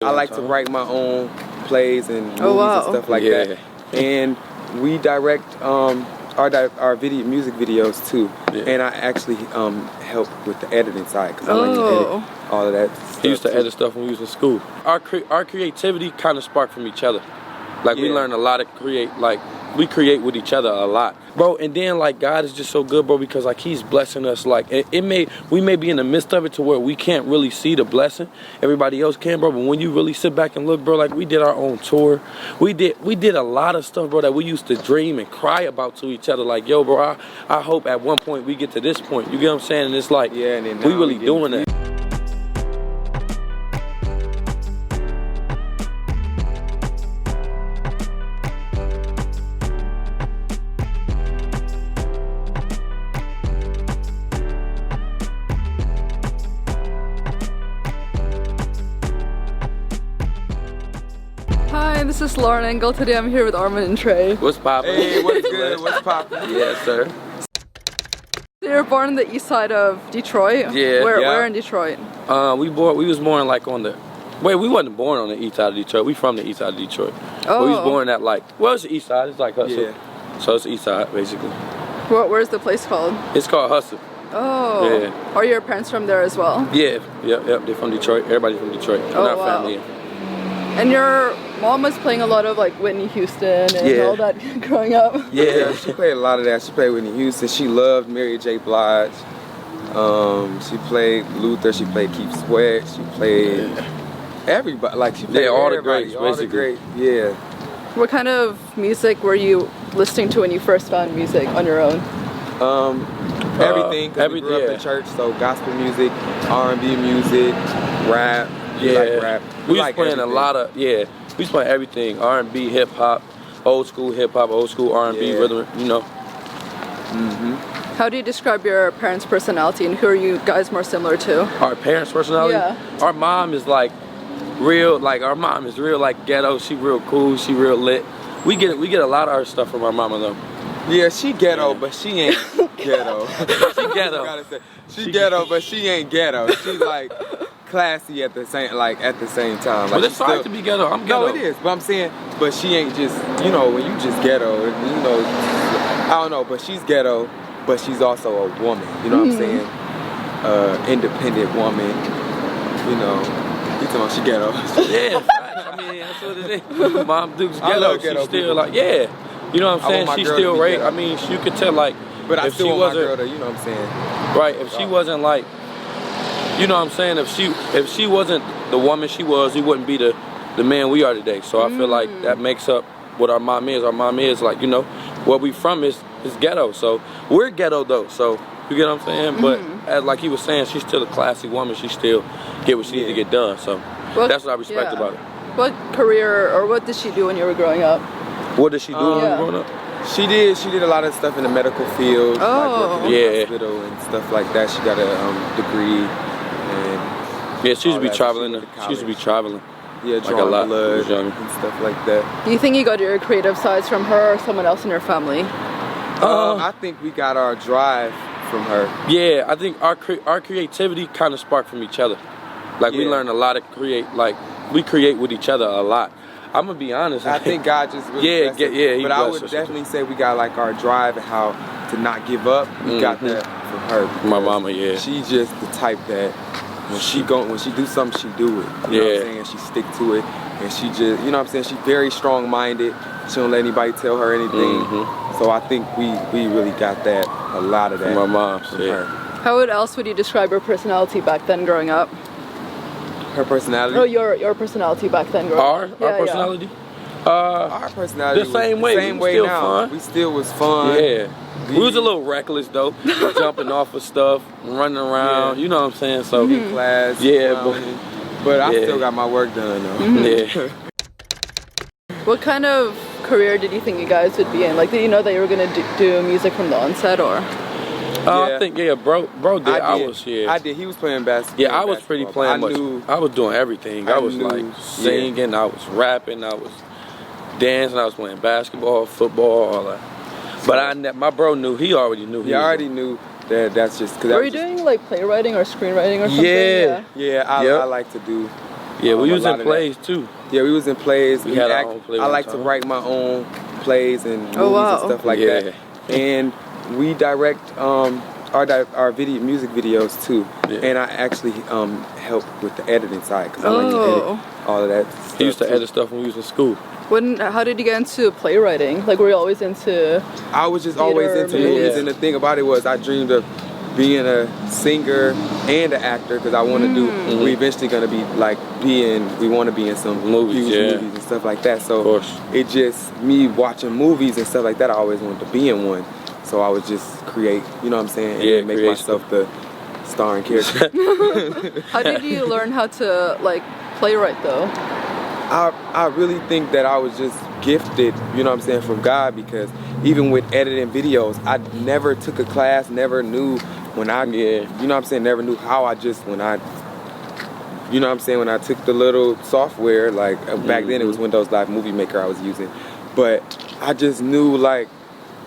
I like to write my own plays and movies and stuff like that. And we direct our music videos too. And I actually help with the editing side because I like to edit all of that stuff. He used to edit stuff when we was in school. Our creativity kind of sparked from each other. Like we learned a lot to create, like we create with each other a lot, bro. And then like God is just so good, bro, because like He's blessing us. Like we may be in the midst of it to where we can't really see the blessing. Everybody else can, bro. But when you really sit back and look, bro, like we did our own tour. We did a lot of stuff, bro, that we used to dream and cry about to each other. Like, yo, bro, I hope at one point we get to this point. You get what I'm saying? And it's like, and then we really doing that. Hi, this is Lauren Engel. Today I'm here with Ar'mon and Trey. What's poppin'? Hey, what's good? What's poppin'? Yes, sir. You were born on the east side of Detroit? Yeah. Where in Detroit? We was born like on the... Wait, we wasn't born on the east side of Detroit. We from the east side of Detroit. Oh. We was born at like... Well, it's the east side. It's like Hustle. Yeah. So it's the east side, basically. Where's the place called? It's called Hustle. Oh. Yeah. Are your parents from there as well? Yeah. Yep. They're from Detroit. Everybody's from Detroit. We're not family. And your mom was playing a lot of like Whitney Houston and all that growing up. Yeah, she played a lot of that. She played Whitney Houston. She loved Mary J. Blige. She played Luther. She played Keith Sweat. She played everybody. Like she played all the greats, all the great. Yeah. What kind of music were you listening to when you first found music on your own? Everything. Cause we grew up in church, so gospel music, R&B music, rap. Like rap. We was playing a lot of we was playing everything. R&B, hip hop, old school hip hop, old school R&B, rhythm, you know. How do you describe your parents' personality and who are you guys more similar to? Our parents' personality? Yeah. Our mom is like real, like ghetto. She real cool, she real lit. We get a lot of our stuff from our mama though. Yeah, she ghetto, but she ain't ghetto. She ghetto. She ghetto, but she ain't ghetto. She's like classy at the same time. Like, but it's hard to be ghetto. I'm ghetto. No, it is. But I'm saying, but she ain't just, you know, when you just ghetto, you know, I don't know, but she's ghetto, but she's also a woman. You know what I'm saying? Independent woman. You know, you talking about she ghetto? Yeah, I mean that's what it is. Mom Duke's ghetto. She's still like, you know what I'm saying? She's still right. I mean, you could tell like, but if she wasn't, girl to, you know what I'm saying? Right. If she wasn't like, you know what I'm saying? If she wasn't the woman she was, we wouldn't be the man we are today. So I feel like that makes up what our mom is. Our mom is like, you know, where we from is ghetto. So we're ghetto though. So you get what I'm saying? But as like he was saying, she's still a classy woman. She still get what she needs to get done. So that's what I respect about it. What career or what did she do when you were growing up? What did she do when we were growing up? She did a lot of stuff in the medical field, like working in the hospital and stuff like that. She got a degree. Yeah, she used to be traveling. She used to be traveling. Yeah, drawing like blood and stuff like that. Do you think you got your creative sides from her or someone else in your family? I think we got our drive from her. Yeah, I think our creativity kind of sparked from each other. Like we learned a lot to create. Like we create with each other a lot. I'm gonna be honest. I think God just really blessed us. But I would definitely say we got like our drive and how to not give up. We got that from her. My mama, she's just the type that when she do something, she do it. You know what I'm saying? She stick to it, and she just, you know what I'm saying? She's very strong-minded. She don't let anybody tell her anything. So I think we really got that, a lot of that from my mom. From her. How else would you describe her personality back then growing up? Her personality? Oh, your personality back then growing up. Our personality? Our personality the same way. Same way now. Fun. We still was fun. Yeah. We was a little reckless though, jumping off of stuff, running around. You know what I'm saying? So in class. But I still got my work done though. What kind of career did you think you guys would be in? Like, did you know that you were gonna do music from the onset, or? I think bro did. I did. He was playing basketball. Yeah, I was pretty playing much. I was doing everything. I was like singing. I was rapping. I was dancing. I was playing basketball, football, all that. But my bro knew. He already knew. He already knew that. That's just because. Were you doing like playwriting or screenwriting or something? Yeah. I like to do Yeah, we was a in lot of plays that. too. Yeah, we was in plays. We had our own play I one like to time. write my own plays and movies wow. and stuff like that. And we direct our music videos too. Yeah. And I actually help with the editing side because I like to edit all of that stuff. He used to too. edit stuff when we was in school. How did you get into playwriting? Like, were you always into? I was just always theater, into movies? movies, and the thing about it was I dreamed of being a singer and an actor because I want to do. We eventually gonna be like we want to be in some Movies, huge movies and stuff like that. So Of course. it just me watching movies and stuff like that. I always wanted to be in one, so I would just create. You know what I'm saying? Yeah, and make creation. myself the starring character. How did you learn how to like playwright though? I really think that I was just gifted, you know what I'm saying, from God, because even with editing videos, I never took a class, never knew when I, you know what I'm saying, never knew how I just, when I, you know what I'm saying, when I took the little software, like back then it was Windows Live Movie Maker I was using, but I just knew like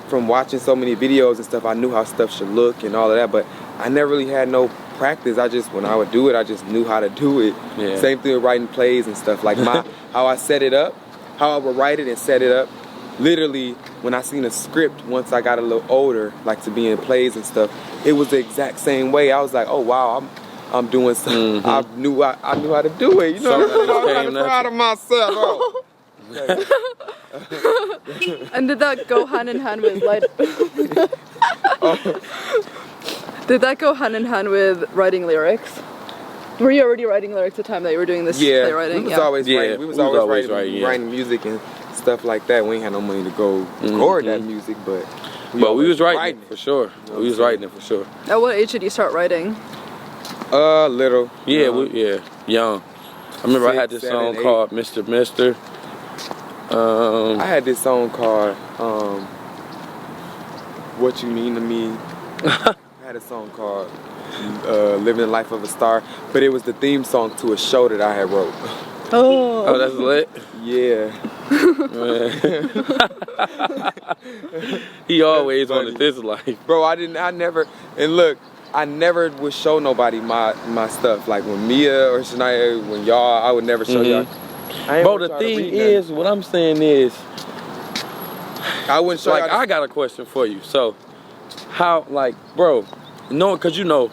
from watching so many videos and stuff, I knew how stuff should look and all of that, but I never really had no practice. I just, when I would do it, I just knew how to do it. Yeah. Same thing with writing plays and stuff. Like how I set it up, how I would write it and set it up. Literally, when I seen a script, once I got a little older, like to be in plays and stuff, it was the exact same way. I was like, oh wow, I'm doing something. I knew how to do it. You know, I'm proud of myself. Oh. And did that go hand in hand with like? Did that go hand in hand with writing lyrics? Were you already writing lyrics at the time that you were doing this playwriting? We was always writing. We was always writing, writing music and stuff like that. We ain't had no money to go record that music, but we was writing it for sure. You know we was writing it for sure. At what age did you start writing? Little. Yeah, young. I remember I had 6, this 7, song 8. called Mr. Mister. I had this song called What You Mean to Me. I had a song called Living the Life of a Star, but it was the theme song to a show that I had wrote. Oh, that's lit. Yeah. He always wanted this life. Bro, I never would show nobody my stuff. Like when Mia or Shania, when y'all, I would never show y'all. Bro, the thing is, what I'm saying is, I wouldn't show like, I got a question for you. So, how, like, bro, cause you know,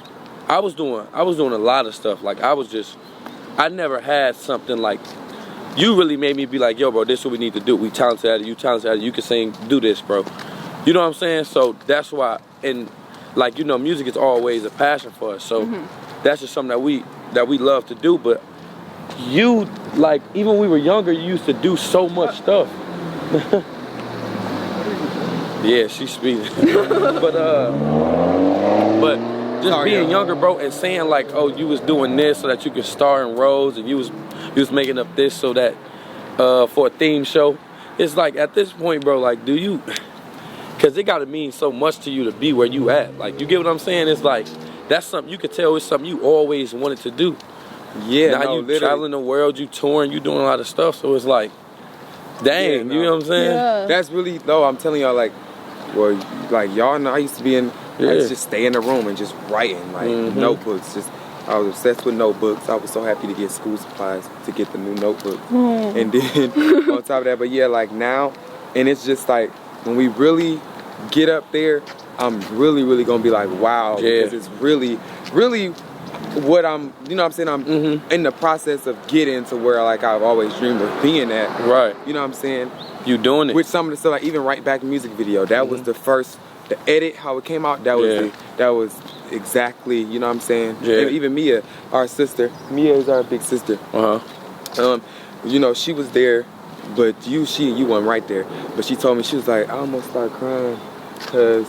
I was doing a lot of stuff. Like, I never had something like, you really made me be like, yo, bro, this is what we need to do. We talented at it, you talented at it, you can sing, do this, bro. You know what I'm saying? So that's why, and like, you know, music is always a passion for us. So that's just something that we love to do. But you, like, even when we were younger, you used to do so much stuff. Yeah, she's speeding. but just being younger, bro, and saying like, oh, you was doing this so that you could star in roles, and you was making up this so that for a theme show. It's like at this point, bro, like, do you? Because it got to mean so much to you to be where you at. Like, you get what I'm saying? It's like that's something you could tell it's something you always wanted to do. Yeah, now you literally. traveling the world, you touring, you doing a lot of stuff. So it's like, dang, you know what I'm saying? Yeah. That's really though. I'm telling y'all, like, well, like y'all know, I used to be in. I used to just stay in the room and just writing, like notebooks. I was obsessed with notebooks. I was so happy to get school supplies to get the new notebooks. And then on top of that, but yeah, like now, and it's just like when we really get up there, I'm really, really gonna be like, wow, because it's really, really what I'm, you know what I'm saying? I'm in the process of getting to where like I've always dreamed of being at. Right. You know what I'm saying? You doing it. With some of the stuff, like even Right Back music video, that was the first, the edit, how it came out, that was exactly, you know what I'm saying? Yeah. And even Mia, our sister, Mia is our big sister. You know, she was there, but you weren't right there. But she told me, she was like, I almost started crying, because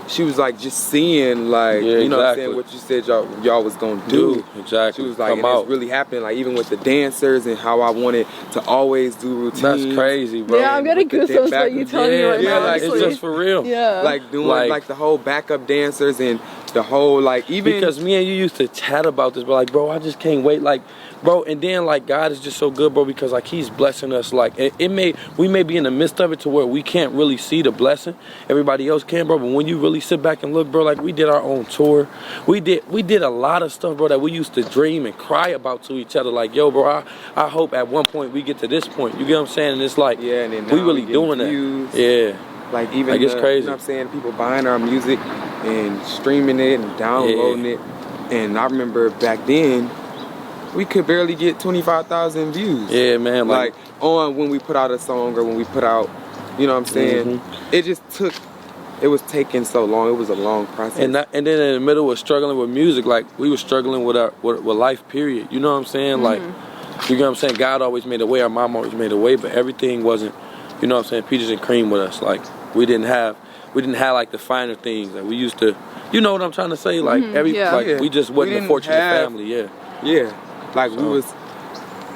she was like just seeing like, you know what I'm saying, what you said y'all was gonna do. Exactly. She was like, and it's really happening, like even with the dancers and how I wanted to always do routines. That's crazy, bro. Yeah, I'm getting goosebumps by you telling me right now. Like, it's just for real. Yeah. Like doing like the whole backup dancers and the whole like even because me and you used to chat about this, but like, bro, I just can't wait. Like bro. And then like God is just so good, bro, because like He's blessing us. Like we may be in the midst of it to where we can't really see the blessing. Everybody else can, bro. But when you really sit back and look, bro, like we did our own tour. We did a lot of stuff, bro, that we used to dream and cry about to each other. Like, yo, bro, I hope at one point we get to this point. You get what I'm saying? And it's like, yeah, and then we really doing views. That. Yeah. Like even like, it's crazy. You know what I'm saying? People buying our music and streaming it and downloading it. And I remember back then, we could barely get 25,000 views. Yeah, man. Like on when we put out a song or when we put out, you know what I'm saying? It was taking so long. It was a long process. And then in the middle of struggling with music, like we were struggling with life, period. You know what I'm saying? Like, you know what I'm saying? God always made a way. Our mom always made a way, but everything wasn't, you know what I'm saying, peaches and cream with us. Like we didn't have like the finer things that we used to. You know what I'm trying to say? Like we just wasn't a fortunate family. Yeah. Like we was,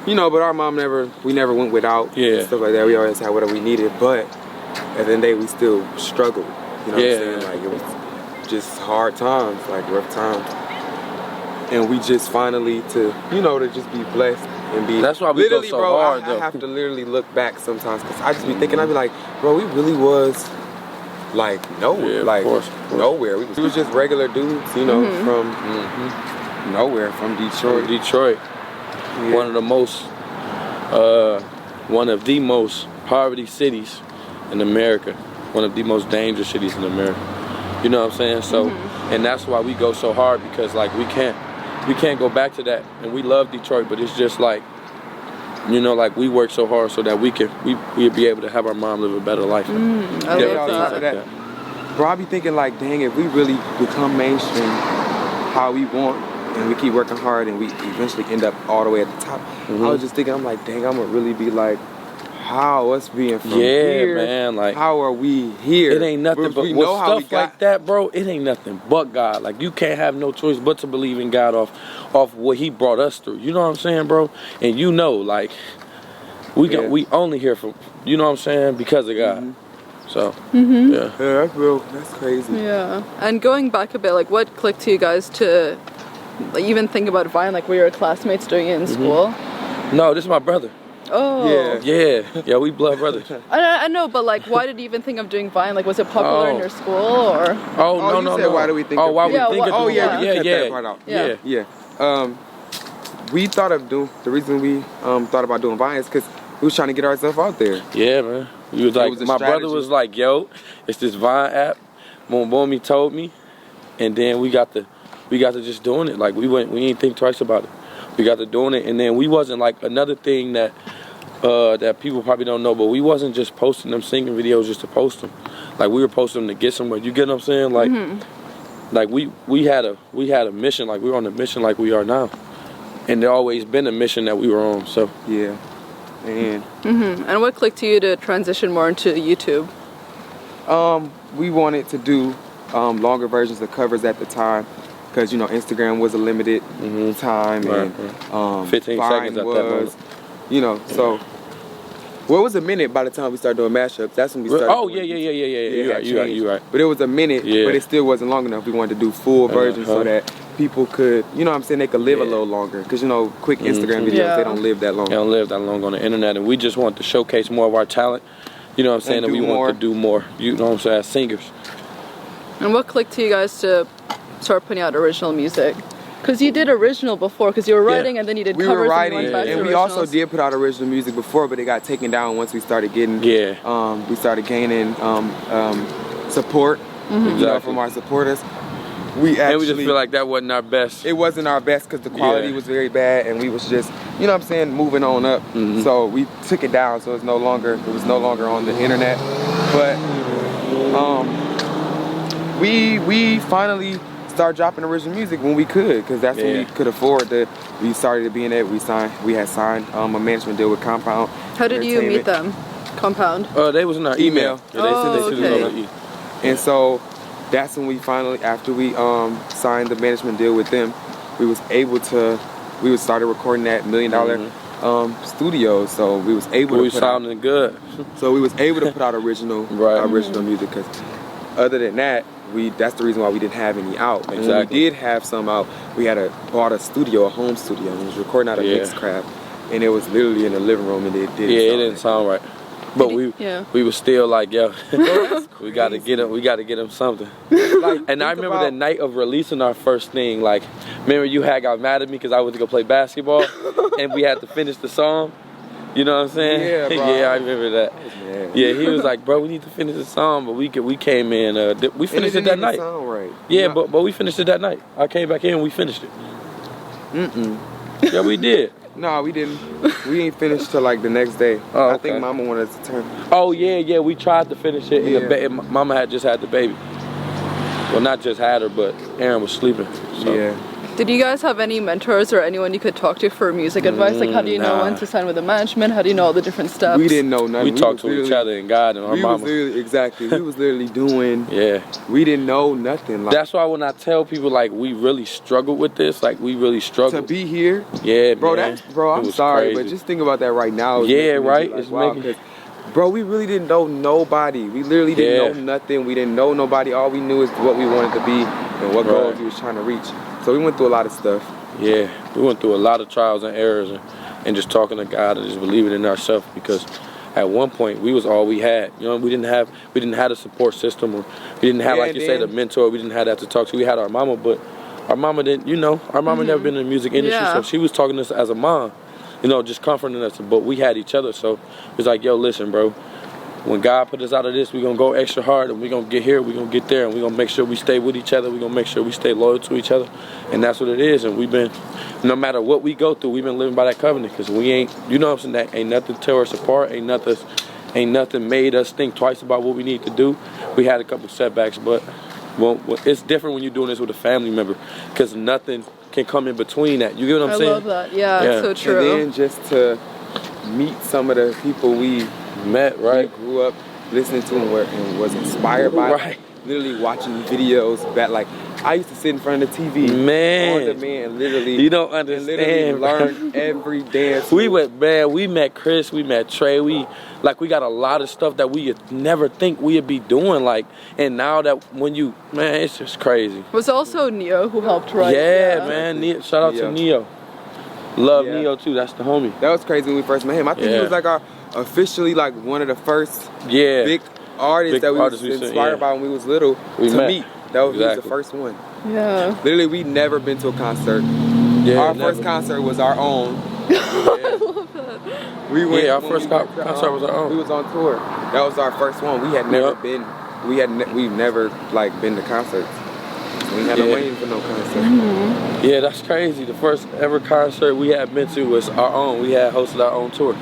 you know, but our mom we never went without. And stuff like that. We always had whatever we needed, but at the end of the day, we still struggled. You know what I'm saying? Like it was just hard times, like rough times. And we just finally to just be blessed and be. That's why we go so hard, though. I have to literally look back sometimes because I just be thinking, I'd be like, bro, we really was like nowhere, of course. Nowhere. We was just regular dudes, you know, from nowhere, from Detroit. Yeah. One of the most poverty cities in America. One of the most dangerous cities in America. You know what I'm saying? So, and that's why we go so hard because like we can't go back to that. And we love Detroit, but it's just like, you know, like we work so hard so that we'd be able to have our mom live a better life. I love that. Bro, I be thinking like, dang, if we really become mainstream how we want and we keep working hard and we eventually end up all the way at the top. I was just thinking, I'm like, dang, I'm gonna really be like, how us being from here, man, like how are we here? It ain't nothing but with stuff like that, bro. It ain't nothing but God. Like you can't have no choice but to believe in God off what He brought us through. You know what I'm saying, bro? And you know, like we only here from, you know what I'm saying, because of God. So yeah, that's real. That's crazy. Yeah, and going back a bit, like what clicked to you guys to even think about Vine? Like were your classmates doing it in school? No, this is my brother. Oh. Yeah, we blood brothers. I know, but like, why did you even think of doing Vine? Like, was it popular in your school or? No. Why do we think? We thought of the reason we thought about doing Vine is because we was trying to get ourselves out there. Yeah, man. We was like, my brother was like, yo, it's this Vine app. Boom, he told me, and then we got to just doing it. Like we ain't think twice about it. We got to doing it, and then we wasn't like another thing that people probably don't know, but we wasn't just posting them singing videos just to post them. Like we were posting them to get somewhere. You get what I'm saying? Like, like we had a mission. Like we were on a mission like we are now, and there always been a mission that we were on. So yeah, and and what clicked to you to transition more into YouTube? We wanted to do longer versions of covers at the time. Because, you know, Instagram was a limited time, and 15 seconds at that moment. You know, so, well, it was a minute by the time we started doing mashups. That's when we started. Oh, yeah. You're right. But it was a minute, but it still wasn't long enough. We wanted to do full versions so that people could, you know what I'm saying, they could live a little longer. Because, you know, quick Instagram videos, they don't live that long. They don't live that long on the internet, and we just want to showcase more of our talent. You know what I'm saying? And we want to do more, you know what I'm saying, as singers. And what clicked to you guys to start putting out original music? Because you did original before, because you were writing and then you did covers. We were writing, and you went back to we also did put out original music before, but it got taken down once we started getting, we started gaining support you know, from our supporters. We just feel like that wasn't our best. It wasn't our best because the quality was very bad, and we was just, you know what I'm saying, moving on up. So we took it down, so it was no longer on the internet. But we finally started dropping original music when we could, because that's when we could afford to. We started to be in it. We had signed a management deal with Compound. How did you meet them? Compound? They was in our email. Okay. And so that's when we finally, after we signed the management deal with them, we started recording that $1 million studio. So we was able to sounding good. So we was able to put out original music, because other than that, that's the reason why we didn't have any out. And when we did have some out, we had bought a studio, a home studio, and was recording out of Mixcraft, and it was literally in the living room, and it didn't sound right. But we were still like, yo, we gotta get him something. Like, and I remember the night of releasing our first thing, like, remember you had got mad at me because I went to go play basketball and we had to finish the song. You know what I'm saying? Yeah, bro. Yeah, I remember that. Yeah, he was like, bro, we need to finish the song, but we came in, we finished it that night. Sound right. Yeah, but we finished it that night. I came back in and we finished it. Yeah, we did. No, we didn't. We ain't finished till like the next day. Oh, okay. I think Mama wanted us to turn. Oh yeah, we tried to finish it. Yeah. Mama had just had the baby. Well, not just had her, but Aaron was sleeping. So. Yeah. Did you guys have any mentors or anyone you could talk to for music advice? Like, how do you know when to sign with the management? How do you know all the different steps? We didn't know nothing. We talked to each other and God and our mama. Exactly. We was literally doing. Yeah. We didn't know nothing. Like, that's why when I tell people like we really struggled with this, like we really struggled to be here. Yeah, bro. Man. I'm sorry, crazy. But just think about that right now. Yeah, right. Like, it's wow, making. Bro, we really didn't know nobody. We literally didn't know nothing. We didn't know nobody. All we knew is what we wanted to be and what goals we was trying to reach. So we went through a lot of stuff. Yeah, we went through a lot of trials and errors and just talking to God and just believing in ourselves, because at one point we was all we had. You know, we didn't have a support system, or we didn't have, like you say, the mentor. We didn't have that to talk to. We had our mama, but our mama didn't, our mama never been in the music industry, so she was talking to us as a mom, just comforting us, but we had each other. So it was like, yo, listen, bro, when God put us out of this, we're going to go extra hard, and we're going to get here, we're going to get there, and we're going to make sure we stay with each other. We're going to make sure we stay loyal to each other, and that's what it is. And we've been, no matter what we go through, we've been living by that covenant, because we ain't, that ain't nothing tear us apart, ain't nothing made us think twice about what we need to do. We had a couple setbacks, but it's different when you're doing this with a family member, because nothing can come in between that. You get what I'm saying? I love that. Yeah, it's so true. And then just to meet some of the people we met, right? We grew up listening to and was inspired by. Right. Literally watching videos that, like, I used to sit in front of the TV man, on demand and literally. You don't understand. Learn every dance. We met Chris, we met Trey. We got a lot of stuff that we never think we'd be doing. Like, and now that it's just crazy. Was also Neo who helped, right? Yeah, man. Neo, shout out to Neo. Love Neo too. That's the homie. That was crazy when we first met him. I think he was like officially like one of the first big artists that we was inspired by when we was little to meet. That was, he was the first one. Yeah. Literally, we'd never been to a concert. Yeah, our first concert was our own. I love that. We went. Our first concert was our own. We was on tour. That was our first one. We had never been. We've never like been to concerts. We had no waiting for no concert. Yeah, that's crazy. The first ever concert we had been to was our own. We had hosted our own tour.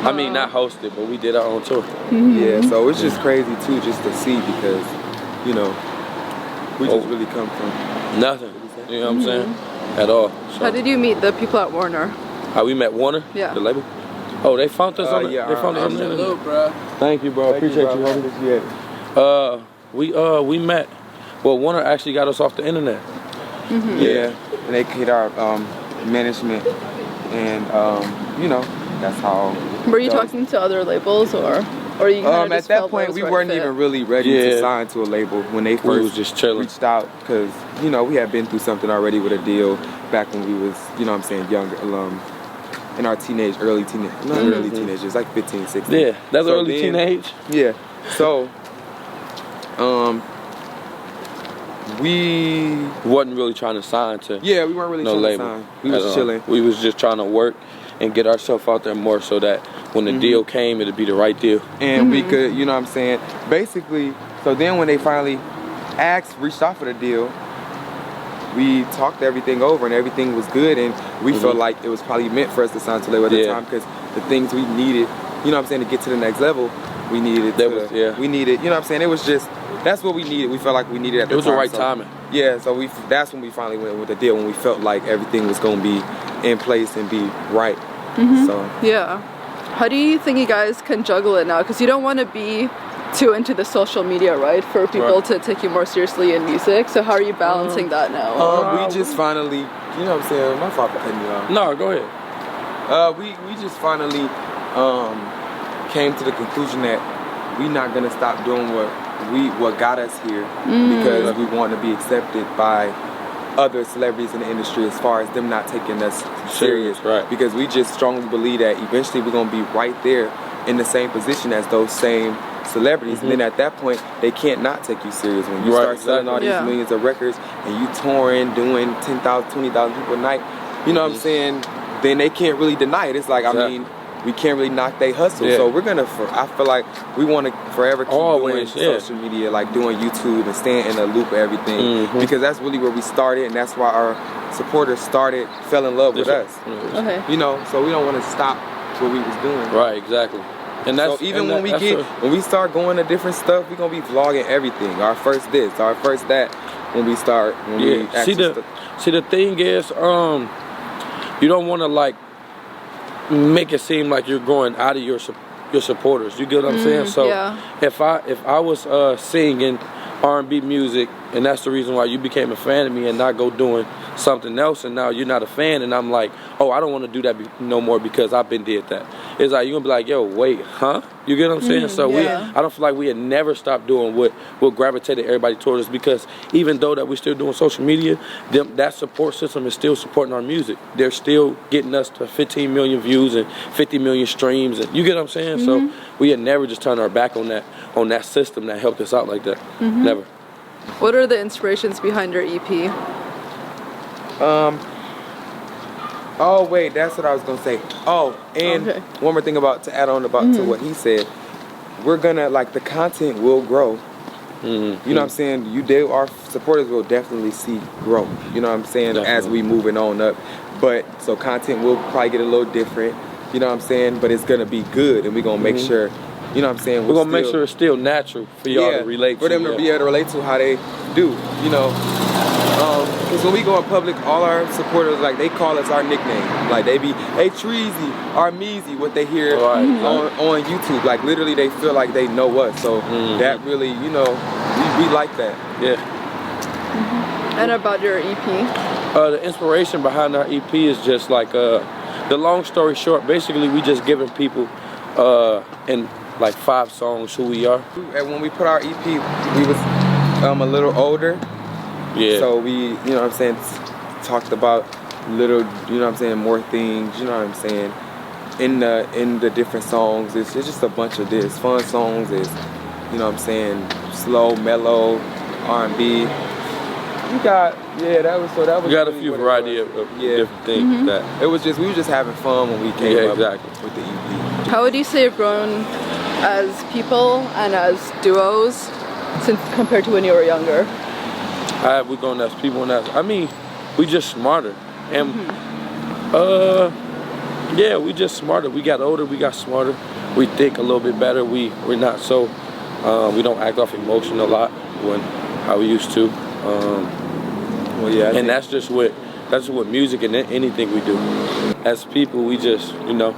I mean, not hosted, but we did our own tour. Yeah, so it's just crazy too, just to see, because, we just really come from nothing. You know what I'm saying? At all. So. How did you meet the people at Warner? How we met Warner? Yeah. The label? Oh, they found us on they found us on the internet. Bro. Thank you, bro. Appreciate you, homie. We met. Well, Warner actually got us off the internet. Yeah, and they hit our management, and that's how. Were you talking to other labels, or you kind of at that point we weren't even really ready to sign to a label when they first just reached out, because we had been through something already with a deal back when we was younger, in our early teenagers, like 15, 16. Yeah, that's so early teenage. Yeah, so we wasn't really trying to sign to. Yeah, we weren't really trying to sign. We was chilling. We was just trying to work and get ourselves out there more, so that when the deal came, it'd be the right deal. And we could, basically, so then when they finally reached out for the deal, we talked everything over and everything was good, and we felt like it was probably meant for us to sign to label at the time, because the things we needed, to get to the next level, we needed we needed, it was just, that's what we needed. We felt like we needed at the time. It was the right timing. Yeah, so that's when we finally went with the deal, when we felt like everything was going to be in place and be right. So yeah. How do you think you guys can juggle it now? Because you don't want to be too into the social media, right? For people to take you more seriously in music. So how are you balancing that now? We just finally, my fault for cutting you off. No, go ahead. We just finally came to the conclusion that we're not gonna stop doing what what got us here because we want to be accepted by other celebrities in the industry as far as them not taking us serious. Right. Because we just strongly believe that eventually we're going to be right there in the same position as those same celebrities, and then at that point they can't not take you serious when you start selling all these millions of records and you touring, doing 10,000, 20,000 people a night. You know what I'm saying? Then they can't really deny it. It's like I mean, we can't really knock they hustle. So we're gonna. I feel like we want to forever keep doing social media, like doing YouTube and staying in the loop of everything, because that's really where we started, and that's why our supporters fell in love with us. You know, so we don't want to stop what we was doing. Right, exactly. And that's, so even when we start going to different stuff, we're gonna be vlogging everything. Our first this, our first that. When we start, we see the thing is, you don't want to like make it seem like you're going out of your supporters. You get what I'm saying? So if I was singing R&B music, and that's the reason why you became a fan of me, and not go doing something else, and now you're not a fan, and I'm like, oh, I don't want to do that no more because I've been did that. It's like you're gonna be like, yo, wait, huh? You get what I'm saying? So I don't feel like we had never stopped doing what gravitated everybody towards us, because even though that we're still doing social media, that support system is still supporting our music. They're still getting us to 15 million views and 50 million streams, and you get what I'm saying? So we had never just turned our back on that system that helped us out like that. Never. What are the inspirations behind your EP? Oh wait, that's what I was gonna say. Oh, and one more thing to add on to what he said. We're gonna, like, the content will grow. You know what I'm saying? Our supporters will definitely see growth. You know what I'm saying? As we moving on up. But so content will probably get a little different. You know what I'm saying? But it's gonna be good, and we're gonna make sure. You know what I'm saying? We're gonna make sure it's still natural for y'all to relate to. For them to be able to relate to how they do, you know. Because when we go in public, all our supporters, like, they call us our nickname. Like, they be, hey, Treezy, Armeezy, what they hear on YouTube. Like, literally, they feel like they know us. So that really, you know, we like that. And about your EP? The inspiration behind our EP is just like, the long story short, basically we just giving people in like 5 songs who we are. And when we put our EP, we was a little older. So we, you know what I'm saying, talked about little, you know what I'm saying, more things, you know what I'm saying, in the different songs. It's just a bunch of this. Fun songs is, you know what I'm saying, slow, mellow, R&B. We got, that was we got a few variety of different things. That it was just, we were just having fun when we came up with the EP. How would you say you've grown as people and as duos since compared to when you were younger? We're going as people, and I mean, we just smarter, and we just smarter. We got older, we got smarter. We think a little bit better. We're not so we don't act off emotion a lot how we used to. And that's just what music and anything we do. As people, we just, you know,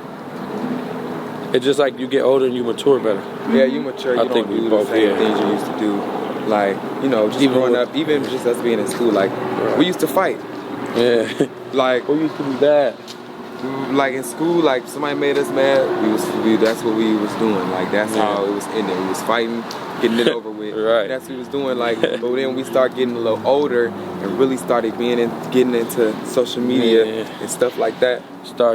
it's just like you get older and you mature better. Yeah, you mature. You don't do the same things you used to do. Like, you know, just even growing up, even just us being in school, like, we used to fight. Like, we used to be bad. Like, in school, like, somebody made us mad, that's what we was doing. Like, that's how it was ending. We was fighting, getting it over with. That's what we was doing. Like, but then we started getting a little older and really started getting into social media and stuff like that.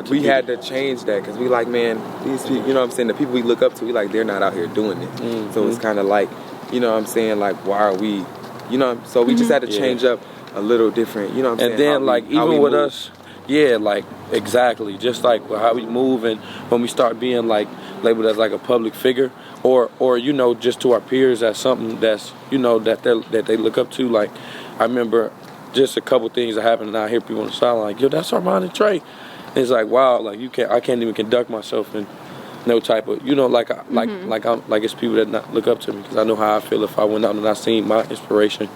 We had to change that, because we like, man, these people, you know what I'm saying, the people we look up to, we like, they're not out here doing it. So it's kind of like, you know what I'm saying, like, why are we, you know, so we just had to change up a little different, you know what I'm saying. And then, like, even with us, like, exactly, just like how we move, and when we start being, like, labeled as, like, a public figure, or you know, just to our peers as something that's, you know, that they look up to. Like, I remember just a couple things that happened, and I hear people on the sideline like, yo, that's Ar'mon and Trey. And it's like, wow, like, I can't even conduct myself in no type of, you know, like it's people that not look up to me, because I know how I feel if I went out and I seen my inspiration,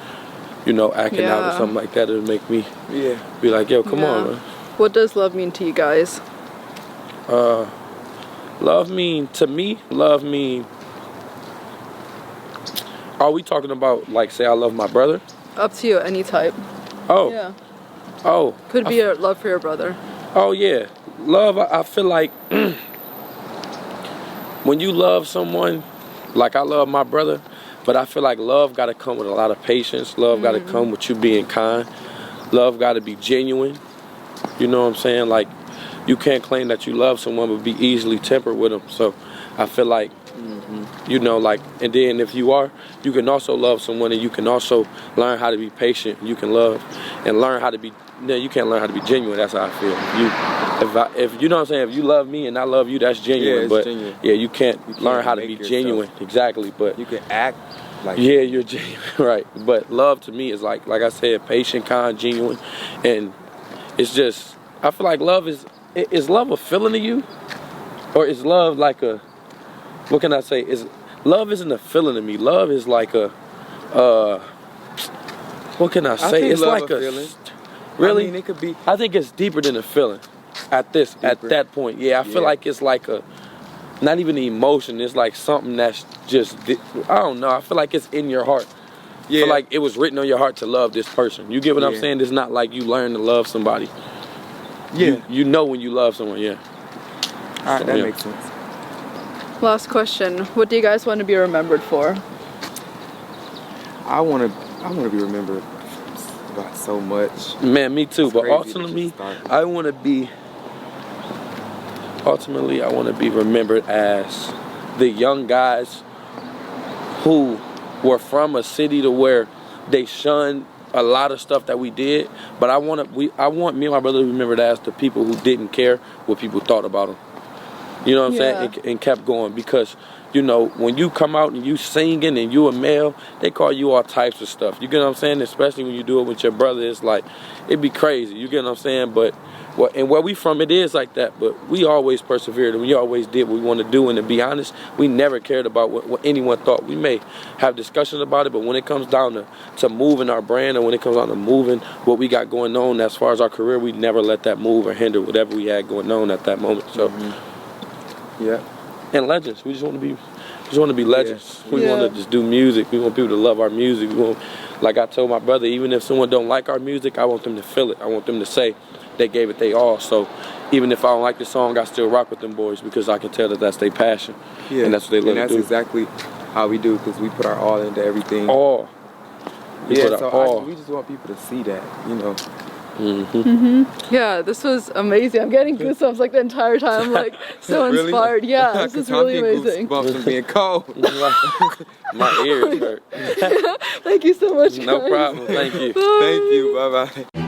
you know, acting out or something like that. It'll make me be like, yo, come on, man. What does love mean to you guys? Love mean, are we talking about, like, say I love my brother? Up to you, any type. Oh. Yeah. Oh. Could be a love for your brother. Oh, yeah. Love, I feel like when you love someone, like I love my brother, But I feel like love got to come with a lot of patience. Love got to come with you being kind. Love got to be genuine. You know what I'm saying? Like, you can't claim that you love someone but be easily tempered with them. So I feel like, you know, like, and then if you are, you can also love someone, and you can also learn how to be patient. You can love and learn how to be, you can't learn how to be genuine. That's how I feel. If you know what I'm saying, if you love me and I love you, that's genuine. Yeah, but genuine. yeah, you can't learn how to be genuine. Exactly. But you can act like you're genuine, right? But love to me is like I said, patient, kind, genuine, and it's just, I feel like love is love a feeling to you, or is love like a, what can I say? Love isn't a feeling to me. Love is like a, what can I say? think It's love like a a feeling. really. I mean, it could be. I think it's deeper than a feeling. At that point, yeah, I feel like it's like a, not even an emotion. It's like something that's just, I don't know. I feel like it's in your heart. Yeah. I feel like it was written on your heart to love this person. You get what I'm saying? It's not like you learn to love somebody. Yeah. You know when you love someone. Yeah. All right, that makes sense. Last question. What do you guys want to be remembered for? I want to be remembered about so much. Man, me too. It's but crazy ultimately, that you started. I want to be remembered as the young guys who were from a city to where they shunned a lot of stuff that we did. But I want me and my brother to be remembered as the people who didn't care what people thought about them. You know what I'm saying? And kept going, because, you know, when you come out and you singing and you a male, they call you all types of stuff. You get what I'm saying? Especially when you do it with your brother, it's like, it'd be crazy. You get what I'm saying? But where we from, it is like that. But we always persevered, and we always did what we want to do. And to be honest, we never cared about what anyone thought. We may have discussions about it, but when it comes down to moving our brand, and when it comes down to moving what we got going on as far as our career, we never let that move or hinder whatever we had going on at that moment. So. Yeah. And legends. We just want to be legends. Yeah. We want to just do music. We want people to love our music. We want, like I told my brother, even if someone don't like our music, I want them to feel it. I want them to say they gave it they all. So even if I don't like the song, I still rock with them boys, because I can tell that that's their passion. Yeah. And that's what they love to do. And that's exactly how we do, because we put our all into everything. All. We just want people to see that, you know. Yeah, this was amazing. I'm getting goosebumps like the entire time. I'm like so Really? inspired. Yeah, this is really amazing. Goosebumps from being cold. My ears hurt. Thank you so much. No guys. problem. Thank you. Bye. Thank you. Bye-bye.